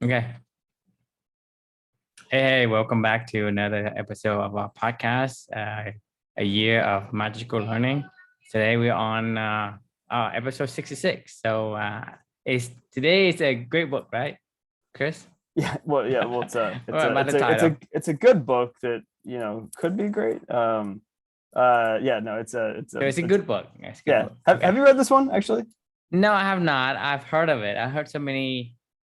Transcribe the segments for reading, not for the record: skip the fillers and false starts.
Okay. Hey, welcome back to another episode of our podcast, A Year of Magical Learning. Today we're on episode 66. Today is a great book, right, Chris? Well, Well, about the title. it's a good book that could be great. It's a good book. It's a good Yeah. book. Have Okay. you read this one actually? No, I have not. I've heard of it. I heard so many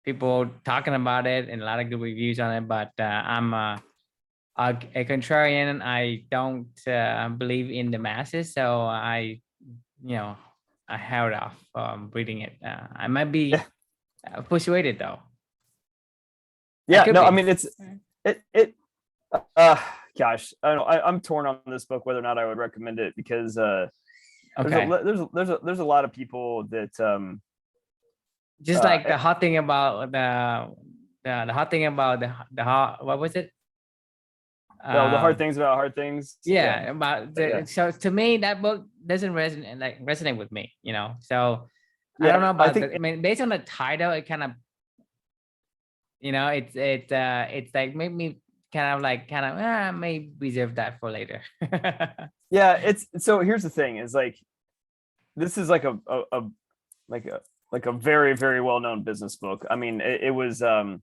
people talking about it and a lot of good reviews on it, but I'm a contrarian. I don't believe in the masses, so you know, I held off reading it. I might Yeah. be persuaded though. Yeah. No, I Be. mean it. Uh, Gosh, I don't know. I'm torn on this book whether or not I would recommend it because Okay. there's a lot of people that Just like the hot thing about the hot thing about the hot, what was it? the hard things about hard things. Yeah, so to me that book doesn't resonate with me, So I don't know I about think I mean, based on the title, it kind of, it's like made me may reserve that for later. it's so here's the thing is like this is like a very, very well-known business book. I mean, it was and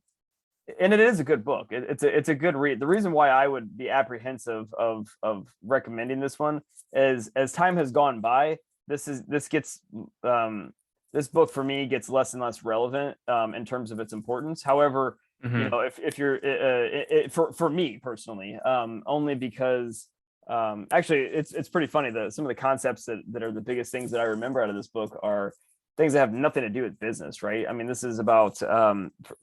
it is a good book. It's a good read. The reason why I would be apprehensive of recommending this one is as time has gone by, this book for me gets less and less relevant in terms of its importance. However, if you're for me personally, only because actually it's pretty funny that some of the concepts that are the biggest things that I remember out of this book are things that have nothing to do with business, right? I mean, this is about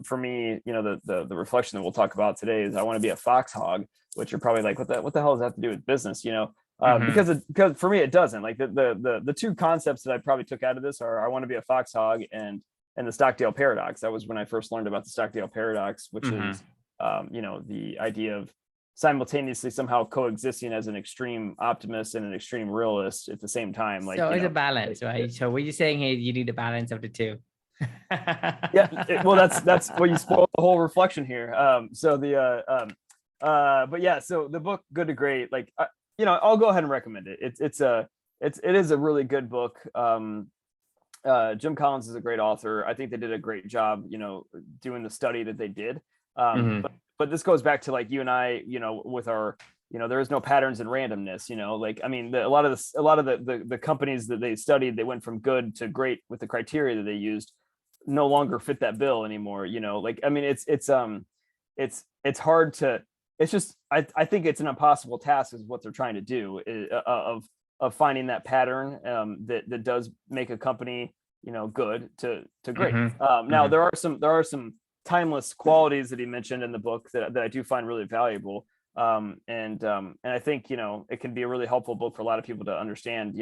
for me, the reflection that we'll talk about today is I want to be a FoxHog, which you're probably like, what the hell does that have to do with business? Because for me it doesn't. Like the two concepts that I probably took out of this are I want to be a FoxHog and the Stockdale paradox. That was when I first learned about the Stockdale paradox, which is the idea of simultaneously somehow coexisting as an extreme optimist and an extreme realist at the same time. Like, so it's a balance, right? So what you're saying here, you need a balance of the two. Well, that's well, you spoiled the whole reflection here. So the book, Good to Great, like I'll go ahead and recommend it. It is a really good book. Jim Collins is a great author. I think they did a great job, doing the study that they did. But this goes back to like you and I, with our, there is no patterns in randomness, like, I mean, a lot of the companies that they studied, they went from good to great with the criteria that they used no longer fit that bill anymore. Like, I mean, it's hard to, it's just, I think it's an impossible task is what they're trying to do of finding that pattern that does make a company, good to great. Now there are some timeless qualities that he mentioned in the book that I do find really valuable. And I think, it can be a really helpful book for a lot of people to understand,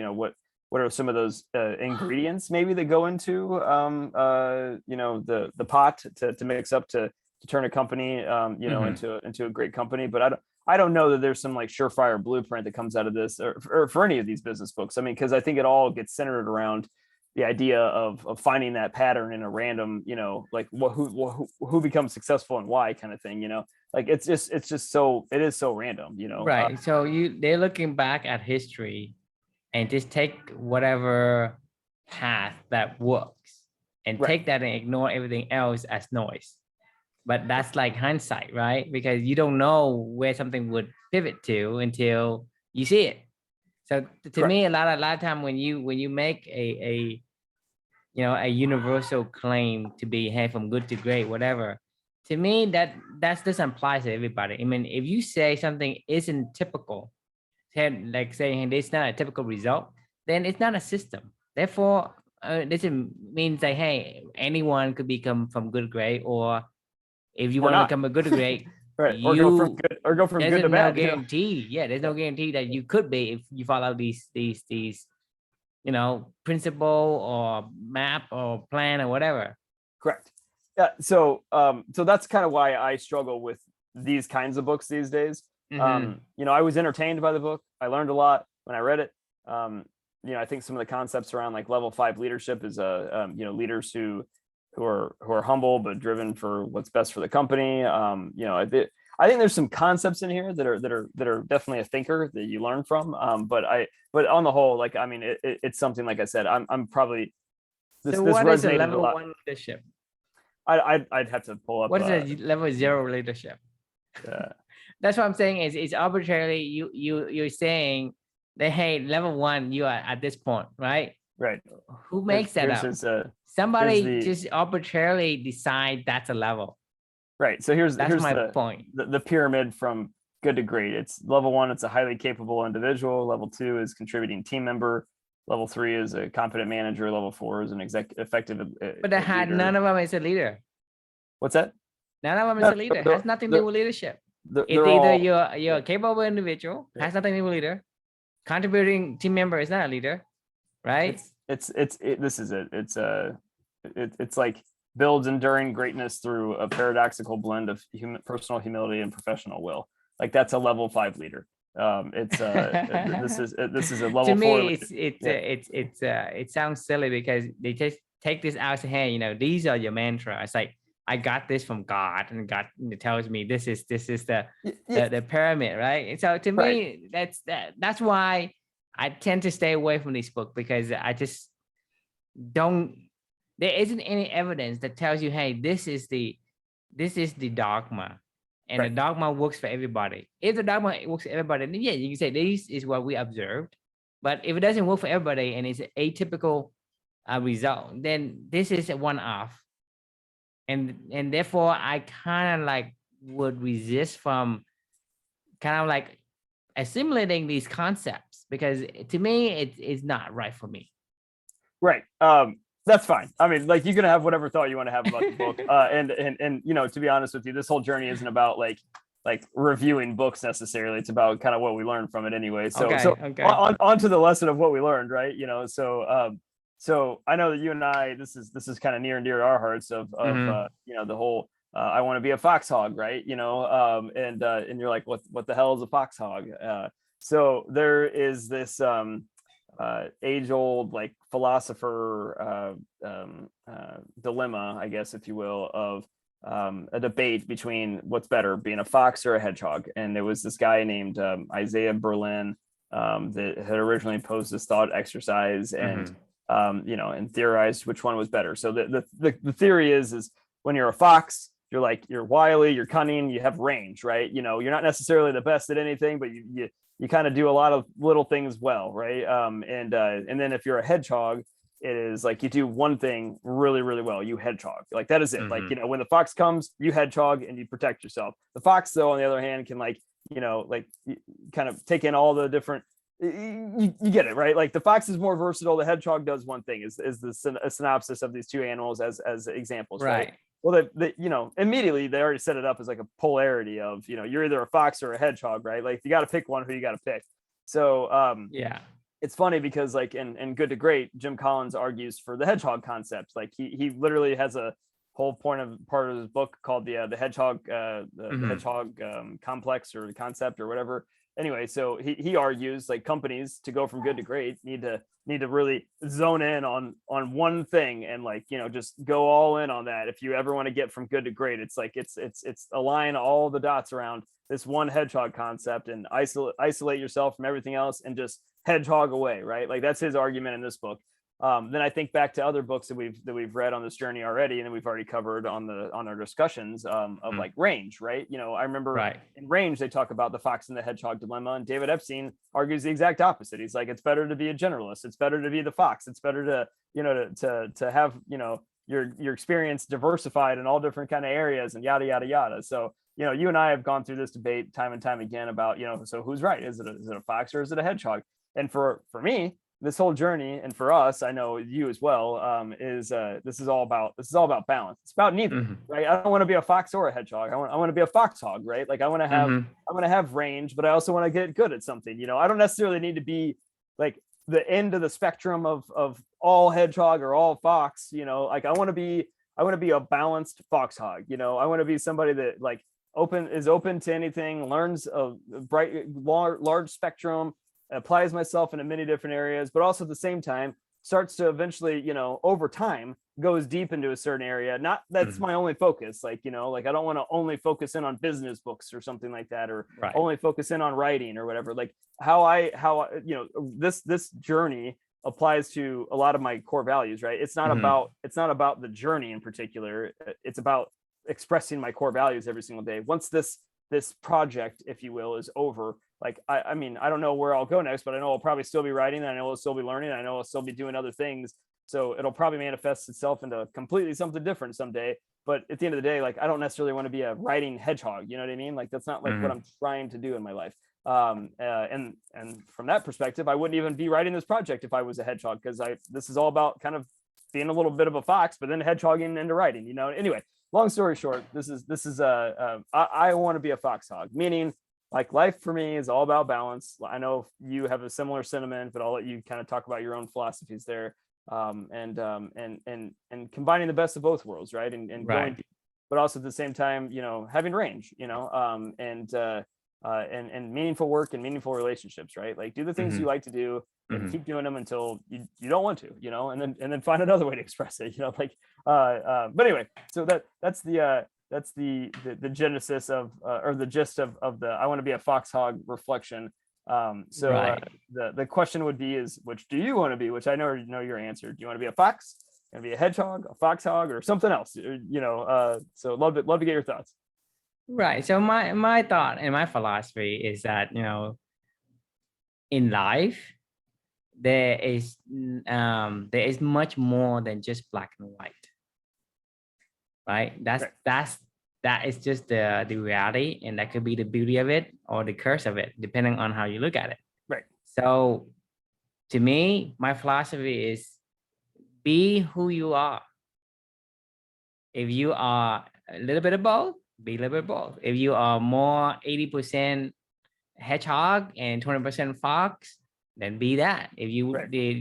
what are some of those ingredients maybe that go into, the pot to mix up to turn a company, into a great company. But I don't know that there's some like surefire blueprint that comes out of this or for any of these business books. I mean, because I think it all gets centered around the idea of finding that pattern in a random, like who becomes successful and why kind of thing, like it is so random, Right. So they're looking back at history and just take whatever path that works and take that and ignore everything else as noise. But that's like hindsight, right? Because you don't know where something would pivot to until you see it. So to me, a lot of time when you make a universal claim to be, hey, from good to great, whatever, to me that doesn't apply to everybody. I mean, if you say something isn't typical, like saying it's not a typical result, then it's not a system. Therefore, this means like, hey, anyone could become from good to great, or if you want to become a good to great, right, or go from good to bad. No guarantee. Yeah, there's no guarantee that you could be if you follow these principle or map or plan or whatever. Correct. Yeah. So that's kind of why I struggle with these kinds of books these days. I was entertained by the book. I learned a lot when I read it. I think some of the concepts around like level 5 leadership is leaders who are humble but driven for what's best for the company. I think there's some concepts in here that are definitely a thinker that you learn from. But on the whole, like, I mean, it's something, like I said, I'm probably this So this what is a resonated a level lot. 1 leadership? I'd have to pull up. What is a level 0 leadership? That's what I'm saying is it's arbitrarily you're saying that, hey, level 1, you are at this point, right? Right. Who makes that up? Somebody just arbitrarily decide that's a level. Right. So here's my the point. The pyramid from good to great. It's level 1, it's a highly capable individual. Level 2 is contributing team member. Level 3 is a competent manager. Level 4 is an effective. But none of them is a leader. What's that? None of them is a leader. It has nothing to do with leadership. It's either you're a capable individual, has nothing to do with leader. Contributing team member is not a leader, right? This is it. It's like builds enduring greatness through a paradoxical blend of personal humility and professional will. Like, that's a level 5 leader. This is a level 4. To me, it sounds silly because they just take this out and say, hey, these are your mantra. It's like, I got this from God, and God tells me this is the pyramid, right? And so to me, that's why I tend to stay away from this book, because I just don't. There isn't any evidence that tells you, hey, this is the dogma, and the dogma works for everybody. If the dogma works for everybody, then yeah, you can say this is what we observed. But if it doesn't work for everybody and it's an atypical result, then this is a one-off. And therefore I kind of like would resist from kind of like assimilating these concepts, because to me it's not right for me. Right. That's fine. I mean, like, you can have whatever thought you want to have about the book. And to be honest with you, this whole journey isn't about like reviewing books necessarily. It's about kind of what we learned from it anyway. So on to the lesson of what we learned, right? So I know that you and I, this is kind of near and dear to our hearts of the whole I want to be a FoxHog, right? And you're like, what the hell is a FoxHog? So there is this age-old, like, philosopher dilemma, I guess, if you will, of a debate between what's better, being a fox or a hedgehog. And there was this guy named Isaiah Berlin that had originally posed this thought exercise and and theorized which one was better. So the theory is when you're a fox, you're wily, you're cunning, you have range, right? You're not necessarily the best at anything, but you kind of do a lot of little things well, right? And then if you're a hedgehog, it is like you do one thing really, really well. You hedgehog, like, that is it. Like, when the fox comes, you hedgehog and you protect yourself. The fox, though, on the other hand, can kind of take in all the different. You get it, right? Like, the fox is more versatile. The hedgehog does one thing. Is a synopsis of these two animals as examples, right? Well, immediately they already set it up as like a polarity of, you're either a fox or a hedgehog, right? Like, you got to pick one who you got to pick. So it's funny because, like, in Good to Great, Jim Collins argues for the hedgehog concept. Like, he literally has a whole part of his book called the hedgehog the hedgehog complex or the concept or whatever. Anyway, so he argues, like, companies, to go from good to great, need to really zone in on one thing and, like, just go all in on that. If you ever want to get from good to great, it's like it's align all the dots around this one hedgehog concept and isolate yourself from everything else and just hedgehog away, right? Like, that's his argument in this book. Then I think back to other books that we've read on this journey already, and then we've already covered on our discussions of like range, right? I remember in Range they talk about the fox and the hedgehog dilemma, and David Epstein argues the exact opposite. He's like, it's better to be a generalist, it's better to be the fox, it's better to have your experience diversified in all different kind of areas and yada yada yada. So you and I have gone through this debate time and time again about so who's right? Is it a fox or is it a hedgehog? And for me, this whole journey, and for us, I know you as well, this is all about balance. It's about neither, right? I don't want to be a fox or a hedgehog. I want to be a FoxHog, right? Like, I want to have range, but I also want to get good at something. I don't necessarily need to be like the end of the spectrum of all hedgehog or all fox. Like, I want to be a balanced FoxHog. I want to be somebody that, like, is open to anything, learns a large spectrum, applies myself into many different areas, but also at the same time starts to eventually, over time goes deep into a certain area. Not that's my only focus. Like, like I don't want to only focus in on business books or something like that, or Right. only focus in on writing or whatever. Like how this journey applies to a lot of my core values, right? It's not about the journey in particular. It's about expressing my core values every single day. Once this project, if you will, is over, like I mean, I don't know where I'll go next, but I know I'll probably still be writing, I know I'll still be learning, I know I'll still be doing other things. So it'll probably manifest itself into completely something different someday. But at the end of the day, like I don't necessarily want to be a writing hedgehog. You know what I mean? Like that's not like what I'm trying to do in my life. And from that perspective, I wouldn't even be writing this project if I was a hedgehog, because this is all about kind of being a little bit of a fox, but then hedgehogging into writing. Anyway, long story short, this is I want to be a foxhog, meaning like life for me is all about balance. I know you have a similar sentiment, but I'll let you kind of talk about your own philosophies there. And combining the best of both worlds, right? And right. going deep, but also at the same time, having range, and meaningful work and meaningful relationships, right? Like do the things you like to do and keep doing them until you don't want to, and then find another way to express it, but anyway, so that's the genesis of or the gist of the I want to be a foxhog reflection. Right. The question would be is, which do you want to be? Which I know your answer. Do you want to be a fox? Going to be a hedgehog, a foxhog, or something else? So love to get your thoughts. Right. So my thought and my philosophy is that in life there is much more than just black and white. Right. That is just the reality, and that could be the beauty of it or the curse of it, depending on how you look at it. Right. So to me, my philosophy is be who you are. If you are a little bit of both, be a little bit of both. If you are more 80% hedgehog and 20% fox, then be that. If you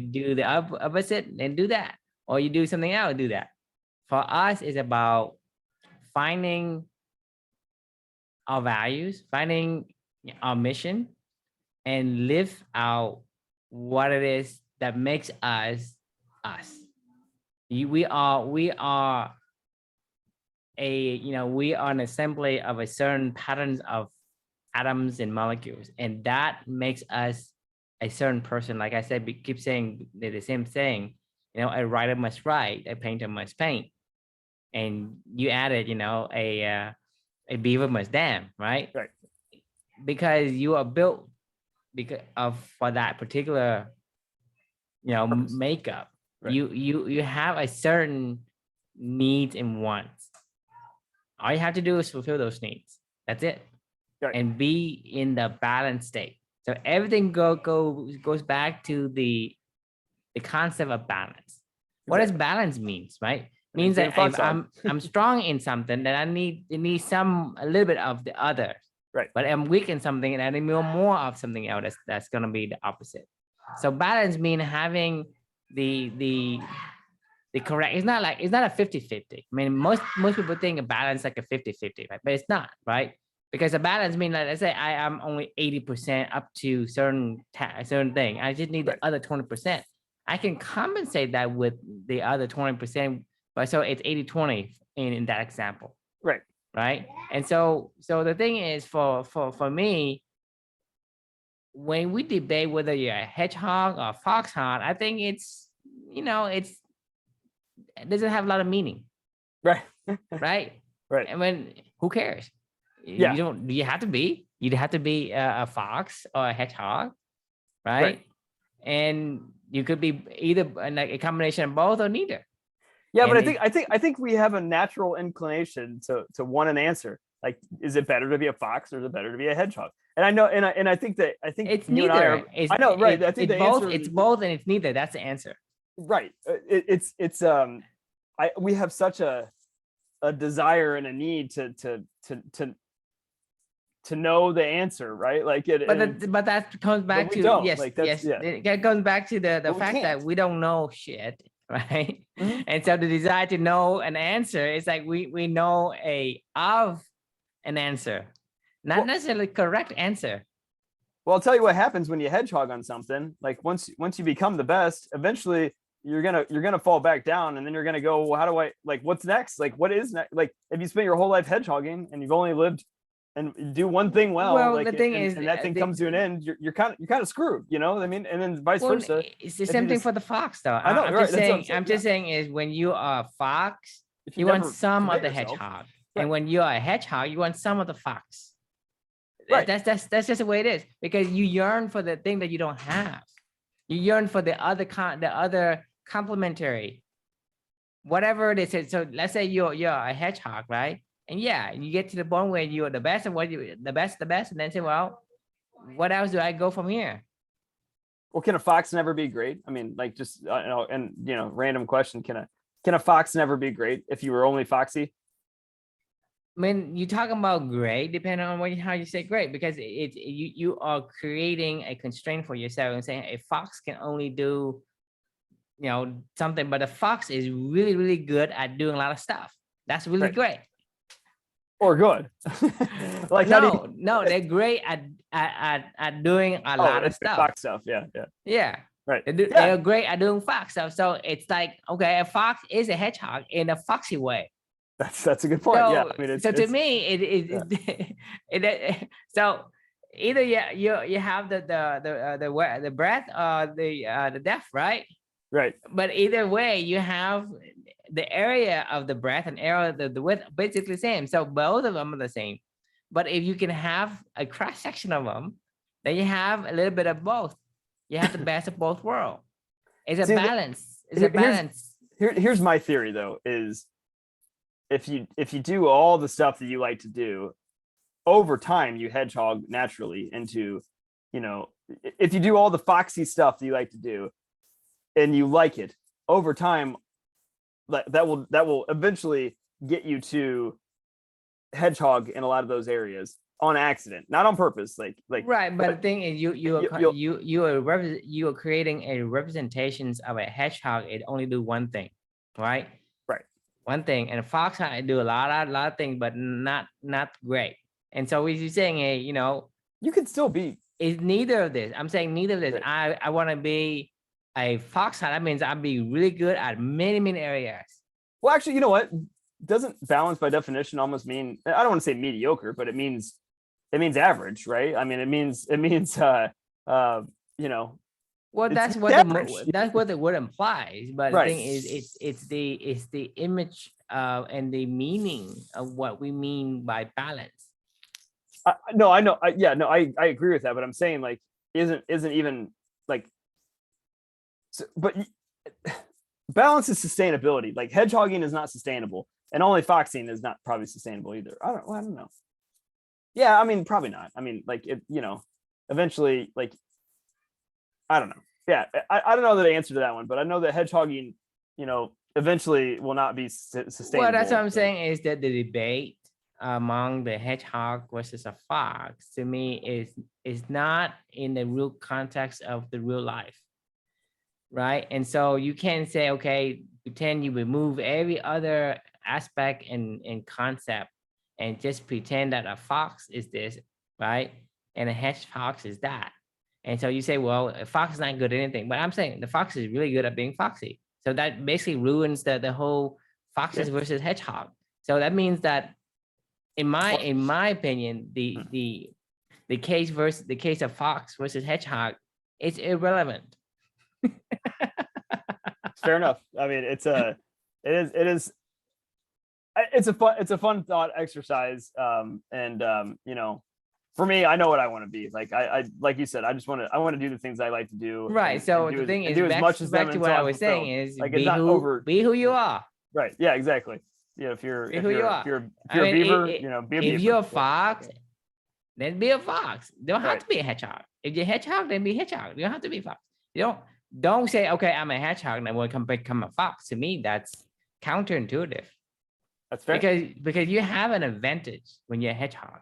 do the opposite, then do that. Or you do something else, do that. For us, it's about finding our values, finding our mission, and live out what it is that makes us us. We are an assembly of a certain patterns of atoms and molecules, and that makes us a certain person. Like I said, we keep saying the same thing. A writer must write, a painter must paint, and you added, a beaver must dam, right? Right. Because you are built for that particular, purpose. Makeup. Right. You have a certain needs and wants. All you have to do is fulfill those needs. That's it. Right. And be in the balanced state. So everything goes back to the concept of balance. What does balance means, right? Means that if I'm strong in something, then I need a little bit of the other. Right. But I'm weak in something and I need more of something else that's gonna be the opposite. So balance means having the correct, it's not a 50-50. I mean, most people think a balance like a 50-50, right? But it's not, right? Because a balance means, like, let's say I am only 80% up to certain thing. I just need the other 20%. I can compensate that with the other 20%, but so it's 80-20 in that example. Right. Right. And so the thing is for me, when we debate whether you're a hedgehog or a foxhog, I think it's it doesn't have a lot of meaning. Right. Right. Right. I mean, who cares? Yeah. You have to be a fox or a hedgehog. Right. And you could be either like a combination of both or neither. Yeah, and but I think we have a natural inclination to want an answer. Like, is it better to be a fox or is it better to be a hedgehog? And I know, and I think it's neither. I know, right? I think it's both and it's neither. That's the answer. Right. We have such a desire and a need to know the answer, right? Like but that comes back to it goes back to the fact that we don't know shit, right? Mm-hmm. And so the desire to know an answer is like we know an answer, not necessarily correct answer. Well, I'll tell you what happens when you hedgehog on something. Like once you become the best, eventually you're gonna fall back down, and then you're gonna go, well, how do I, like, what's next? Like, what is next? Like, if you spend your whole life hedgehogging and you've only lived and you do one thing well, like, the thing and, is, and that thing comes to an end, you're kind of screwed, you know what I mean? And then vice versa. it's the if you same thing just- for the fox, though. I know, I'm right, just that's what I'm saying. I'm just saying is when you are a fox, if you want never some of commit the yourself, hedgehog, Right. and when you are a hedgehog, you want some of the fox. Right. That's just the way it is, because you yearn for the thing that you don't have. You yearn for the other complementary, whatever it is. So let's say you're a hedgehog, right? And yeah, you get to the point where you're the best, and what you the best, and then say, well, what else do I go from here? Well, can a fox never be great? I mean, like, just random question. Can a fox never be great if you were only foxy? I mean, you're talking about great, depending on how you say great, because you are creating a constraint for yourself and saying a fox can only do, something, but a fox is really, really good at doing a lot of stuff. That's really Right. great. Or good. Like, no, they're great at doing a lot of stuff. Fox stuff. Yeah. Right. They're great at doing fox stuff. So it's like, okay, a fox is a hedgehog in a foxy way. That's a good point. So, yeah. I mean, so to me, so either you have the breadth or the depth, right? Right. But either way, you have the area of the breadth and area of the width basically the same. So both of them are the same. But if you can have a cross section of them, then you have a little bit of both. You have the best of both worlds. It's a balance. It's a balance. Here's my theory, though, is if you do all the stuff that you like to do, over time you hedgehog naturally into, if you do all the foxy stuff that you like to do and you like it, over time that will eventually get you to hedgehog in a lot of those areas on accident, not on purpose. Like right, but the thing is, you are creating a representations of a hedgehog. It only do one thing, right? Right. One thing, and a fox do a lot of things, but not great. And so what you're saying, you could still be. Is neither of this. I'm saying neither of this. Right. I want to be a fox. That means I'll be really good at many areas. Well, actually, you know what? Doesn't balance by definition almost mean, I don't want to say mediocre, but it means average, right? I mean, it means well, that's what the word implies. But right. The thing is, it's the image and the meaning of what we mean by balance. No, I know. I agree with that. But I'm saying, like, isn't even like, so, but balance is sustainability. Like, hedgehogging is not sustainable, and only foxing is not probably sustainable either. I don't know. Yeah, I mean, probably not. I mean, like, it, eventually, like, I don't know. Yeah, I don't know the answer to that one, but I know that hedgehogging, eventually will not be sustainable. Well, that's what I'm saying is that the debate among the hedgehog versus a fox, to me, is not in the real context of the real life, right? And so you can't say, okay, pretend you remove every other aspect and concept and just pretend that a fox is this, right? And a hedgehog is that. And so you say, well, a fox is not good at anything, but I'm saying the fox is really good at being foxy. So that basically ruins the whole foxes versus hedgehog. So that means that in my opinion, the case of fox versus hedgehog, it's irrelevant. Fair enough. I mean, it's a fun thought exercise. For me, I know what I want to be. Like, I like you said, I want to do the things I like to do. Right. So the thing is, back to what I was saying is, like, be who you are. Right. Yeah, exactly. Yeah. If you're a beaver, be a beaver. If you're a fox, then be a fox. You don't have to be a hedgehog. If you're a hedgehog, then be a hedgehog. You don't have to be a fox. You don't say, okay, I'm a hedgehog and I want to become a fox. To me, that's counterintuitive. That's fair. Because you have an advantage when you're a hedgehog.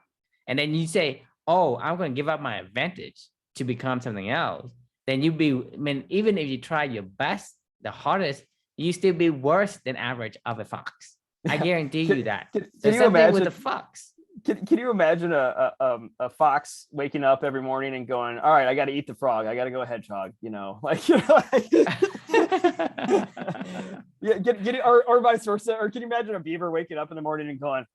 And then you say, oh, I'm going to give up my advantage to become something else. Then even if you try your best, the hardest, you still be worse than average of a fox. I guarantee you that. Can There's you something imagine with the fox? can you imagine a fox waking up every morning and going, all right, I got to eat the frog, I got to go hedgehog, like, yeah, or vice versa. Or can you imagine a beaver waking up in the morning and going,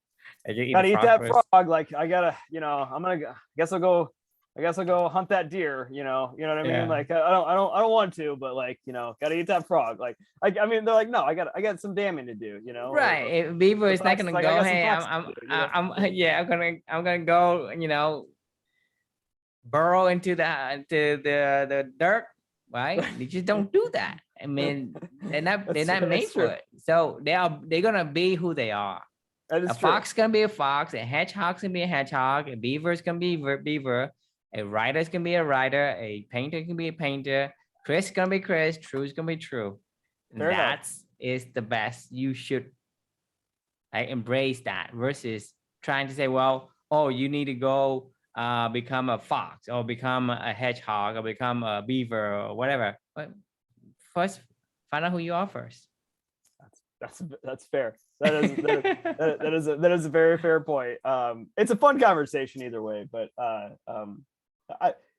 gotta eat that frog, like I gotta, I guess I'll go hunt that deer, you know what I mean? Yeah. Like I don't want to, but like, gotta eat that frog. Like I mean, they're like, no, I got some damming to do, Right. Beaver is not gonna like, go, hey, I'm gonna go, burrow into the dirt, right? They just don't do that. I mean, they're not made for it. So they're gonna be who they are. A fox gonna be a fox, a hedgehog's gonna be a hedgehog, a beaver's gonna be a beaver, a writer's gonna be a writer, a painter can be a painter, Chris gonna be Chris, True's gonna be True. That is the best. You should embrace that versus trying to say, well, oh, you need to go become a fox or become a hedgehog or become a beaver or whatever. But first, find out who you are first. That's fair. That is a very fair point. It's a fun conversation either way, but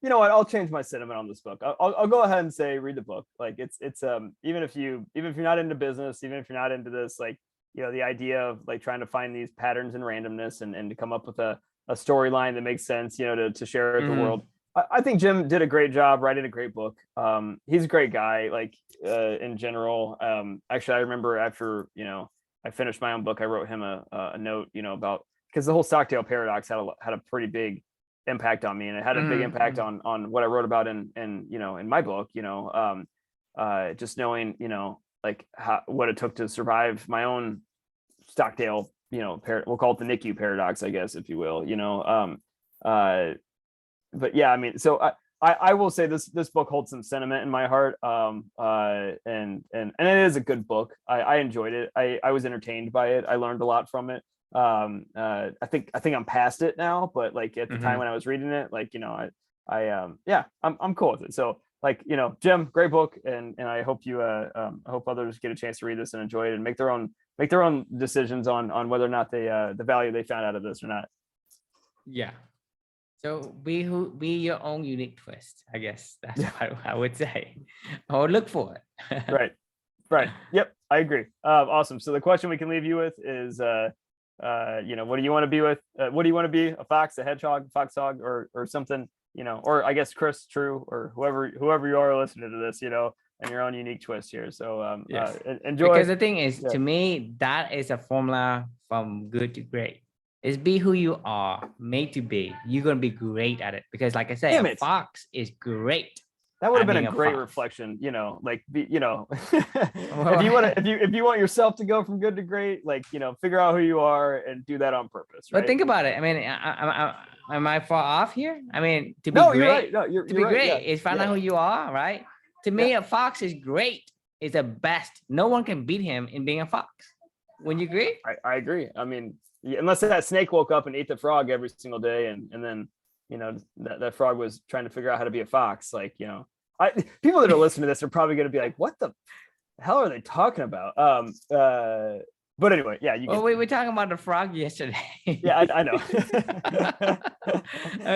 you know what, I'll change my sentiment on this book. I'll go ahead and say read the book. Like it's even if you're not into business, even if you're not into this, like, the idea of like trying to find these patterns and randomness and to come up with a storyline that makes sense, to share with the world. I think Jim did a great job writing a great book. He's a great guy, like in general. Actually, I remember after, I finished my own book, I wrote him a note, about, because the whole Stockdale paradox had a pretty big impact on me, and it had a big impact on what I wrote about in my book, just knowing, like what it took to survive my own Stockdale, we'll call it the NICU paradox, I guess, if you will, but yeah, I mean, so I will say this book holds some sentiment in my heart, and it is a good book. I enjoyed it. I was entertained by it. I learned a lot from it. I think I'm past it now, but like at the time when I was reading it, like, I'm cool with it. So like, Jim, great book, and I hope I hope others get a chance to read this and enjoy it and make their own decisions on whether or not they the value they found out of this or not. Yeah. So be your own unique twist. I guess that's what I would say. Or look for it. Right. Yep, I agree. Awesome. So the question we can leave you with is, what do you want to be with? What do you want to be? A fox, a hedgehog, FoxHog, or something? Or I guess Chris, True, or whoever you are listening to this, and your own unique twist here. So yes. Enjoy. Because the thing is, to me, that is a formula from good to great. Is be who you are made to be. You're gonna be great at it, because like I said, a fox is great. That would have been a great reflection, like if you want yourself to go from good to great, like, figure out who you are and do that on purpose. Right? But think about it. I mean, am I far off here? I mean, to be great, you're right. No, you're to be right. Great is find out who you are, right? To me, a fox is great. Is the best. No one can beat him in being a fox. Wouldn't you agree? I agree. I mean, unless that snake woke up and ate the frog every single day, and then that frog was trying to figure out how to be a fox. Like, people that are listening to this are probably going to be like, what the hell are they talking about? But anyway, yeah. We were talking about the frog yesterday. Yeah, I know.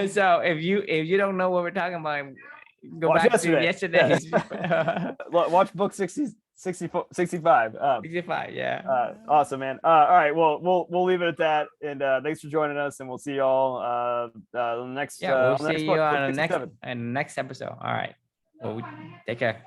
So if you don't know what we're talking about, go back to yesterday's. Watch book 65. 65, yeah. Awesome, man. All right, well, we'll leave it at that, and thanks for joining us, and we'll see you all the next we'll see you on the next episode. All right, well, take care.